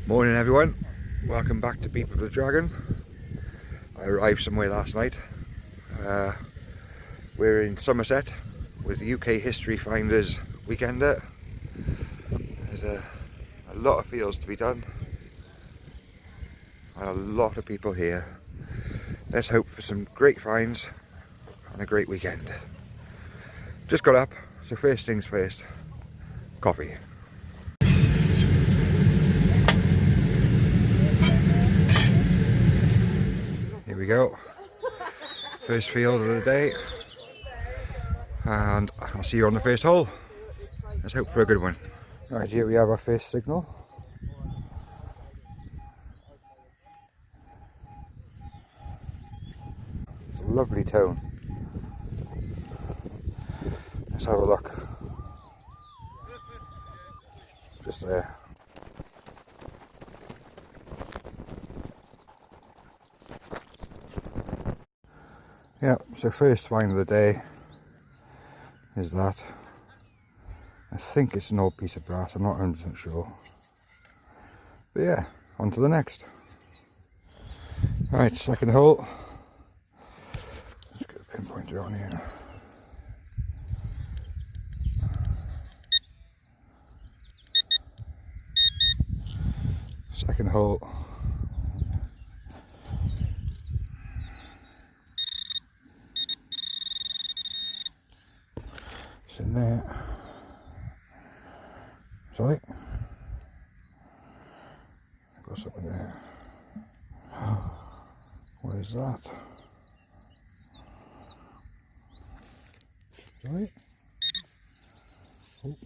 Morning everyone, welcome back to Beat with the Dragon. I arrived somewhere last night. We're in Somerset with the UK History Finders Weekender. There's a lot of fields to be done and a lot of people here. Let's hope for some great finds and a great weekend. Just got up, so first things first, coffee. Here we go, first field of the day, and I'll see you on the first hole. Let's hope for a good one. Right, here we have our first signal. It's a lovely tone. Let's have a look. Just there. Yeah, so first find of the day is that. I think it's an old piece of brass, I'm not 100% sure. But yeah, on to the next. Alright, second hole. Let's get a pinpointer on here. Second hole. It's in there. Sorry. I've got something there. What is that? Sorry. Oh.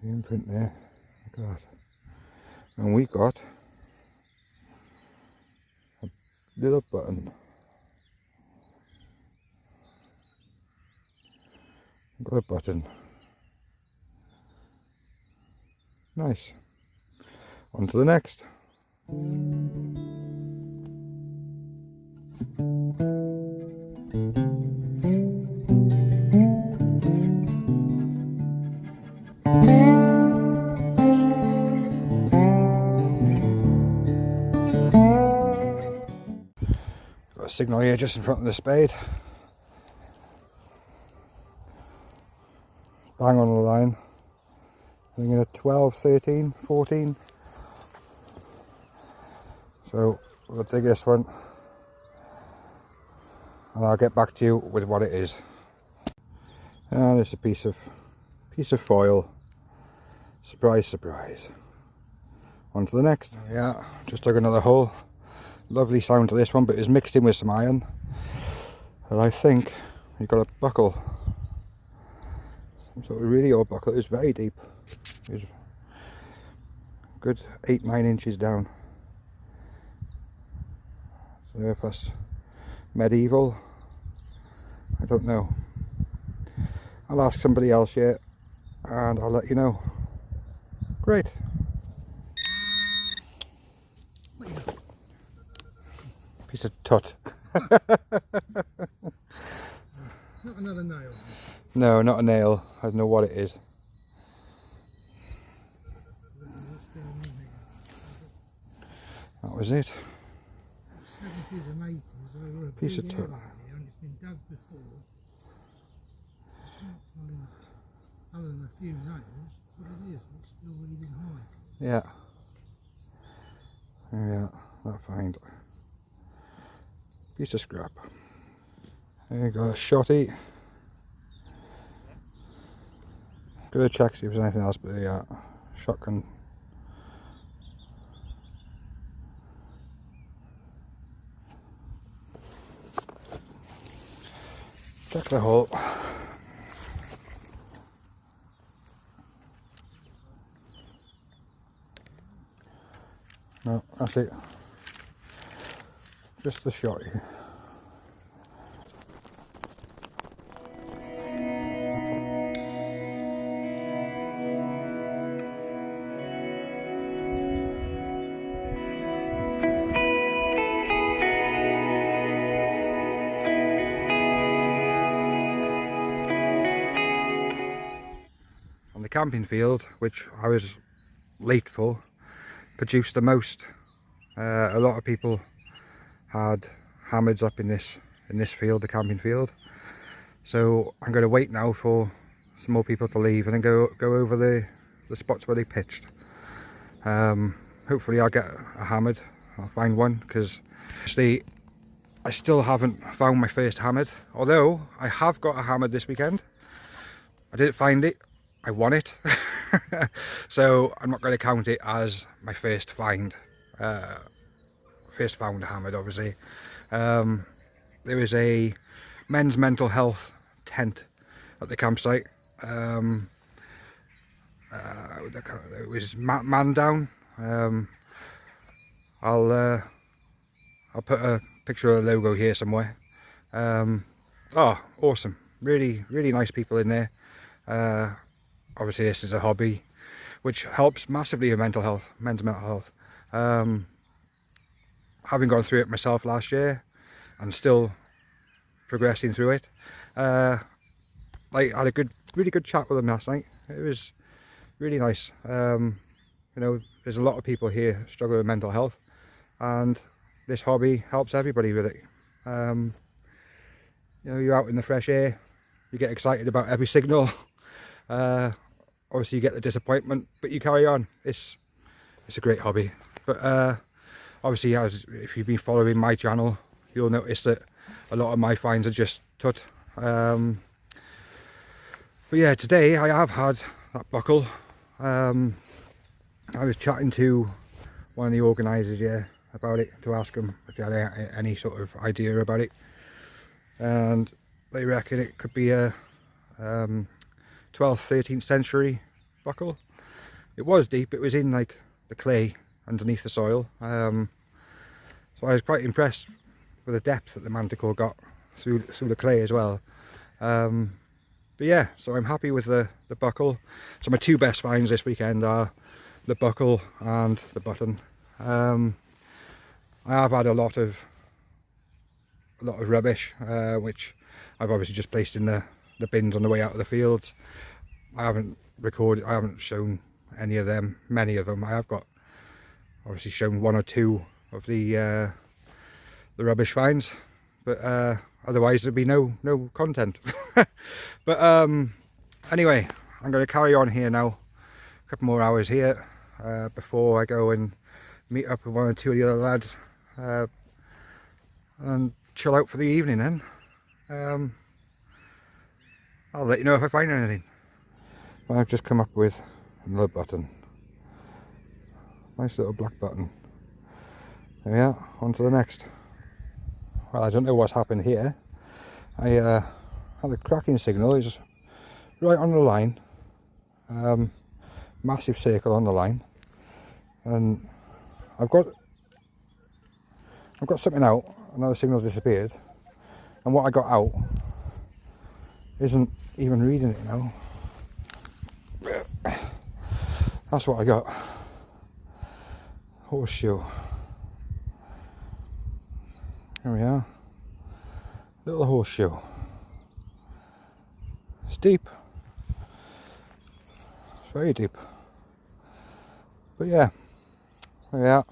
The imprint there. Look at that. And we got a little button. Got a button. Nice. On to the next. Got a signal here just in front of the spade. Bang on the line. I think in a 12, 13, 14. So we'll dig this one and I'll get back to you with what it is. And it's a piece of foil. Surprise, surprise. On to the next. Yeah, just dug another hole. Lovely sound to this one, but it's mixed in with some iron. And I think you've got a buckle. So a really old buckle. It's very deep. It's good 8-9 inches down. So if that's medieval, I don't know. I'll ask somebody else yet and I'll let you know. Great. Piece of tut. Not another nail. No, not a nail. I don't know what it is. That was it. 70s and 80s, they were a Piece of big tut. area here and it's been dug before. Can't find, other than a few nails, what it is. It's still really been high. Yeah. Yeah, that find. Piece of scrap. There you go, a shotty. Gonna check see if there's anything else, but yeah, shotgun. Check the hole. No, that's it. Just the shotty. the camping field, which I was late for, produced the most. A lot of people had hammers up in this field, the camping field. So I'm going to wait now for some more people to leave and then go over the spots where they pitched. Hopefully I'll get a hammered. I'll find one, because actually I still haven't found my first hammered, although I have got a hammered this weekend. I didn't find it, I won it. So I'm not going to count it as my first find. First found hammered, obviously. There was a men's mental health tent at the campsite. It was man down. I'll put a picture of the logo here somewhere. Oh, awesome! Really nice people in there. Obviously, this is a hobby which helps massively with mental health, men's mental health. Having gone through it myself last year and still progressing through it. I had a really good chat with them last night. It was really nice. You know, there's a lot of people here struggling with mental health, and this hobby helps everybody with it. You know, you're out in the fresh air, you get excited about every signal. Obviously you get the disappointment, but you carry on. It's a great hobby. But obviously, if you've been following my channel, you'll notice that a lot of my finds are just tut. But yeah, today I have had that buckle. I was chatting to one of the organisers here about it, to ask them if they had any sort of idea about it, and they reckon it could be a 12th, 13th century buckle. It was deep, it was in like the clay underneath the soil, so I was quite impressed with the depth that the manticore got through the clay as well. But yeah, so I'm happy with the buckle. So my two best finds this weekend are the buckle and the button. I have had a lot of rubbish, which I've obviously just placed in the bins on the way out of the fields. I haven't shown any of them, many of them. I have got obviously shown one or two of the rubbish finds, but otherwise there'd be no content. But anyway, I'm going to carry on here now, a couple more hours here before I go and meet up with one or two of the other lads and chill out for the evening. Then I'll let you know if I find anything. I've just come up with another button, nice little black button. There we are, on to the next. Well, I don't know what's happened here. I had a cracking signal. It's right on the line, massive circle on the line, and I've got something out, and now the signal's disappeared, and what I got out isn't even reading it now. That's what I got. Horseshoe. There we are. Little horseshoe. It's deep. It's very deep. But yeah, there we are.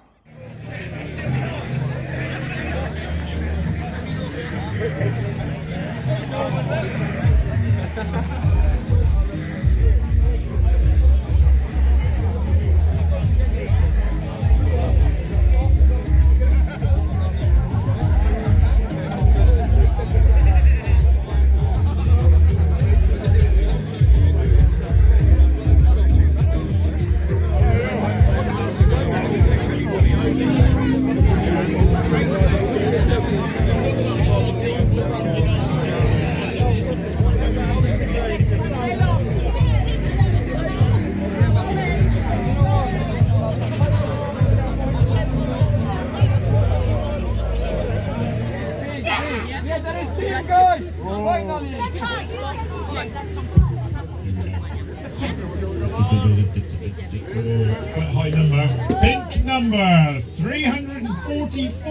Quite high number. Pink number 344.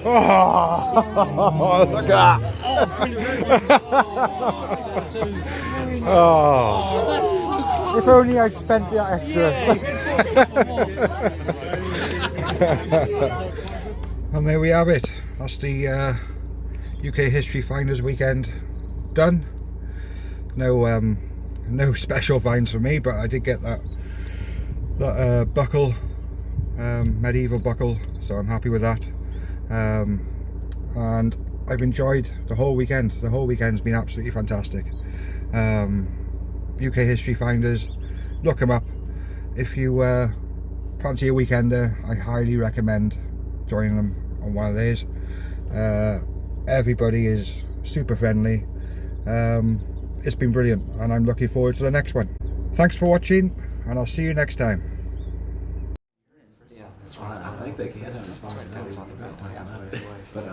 Oh, look at that. Oh, if only I'd spent that extra. And there we have it. That's the UK History Finders weekend done. No special finds for me, but I did get that buckle, medieval buckle, so I'm happy with that. And I've enjoyed the whole weekend. The whole weekend's been absolutely fantastic. UK History Finders, look them up. If you fancy a weekender, I highly recommend joining them on one of these. Everybody is super friendly. It's been brilliant, and I'm looking forward to the next one. Thanks for watching, and I'll see you next time. Yeah, that's right. I think they can have responsibility. But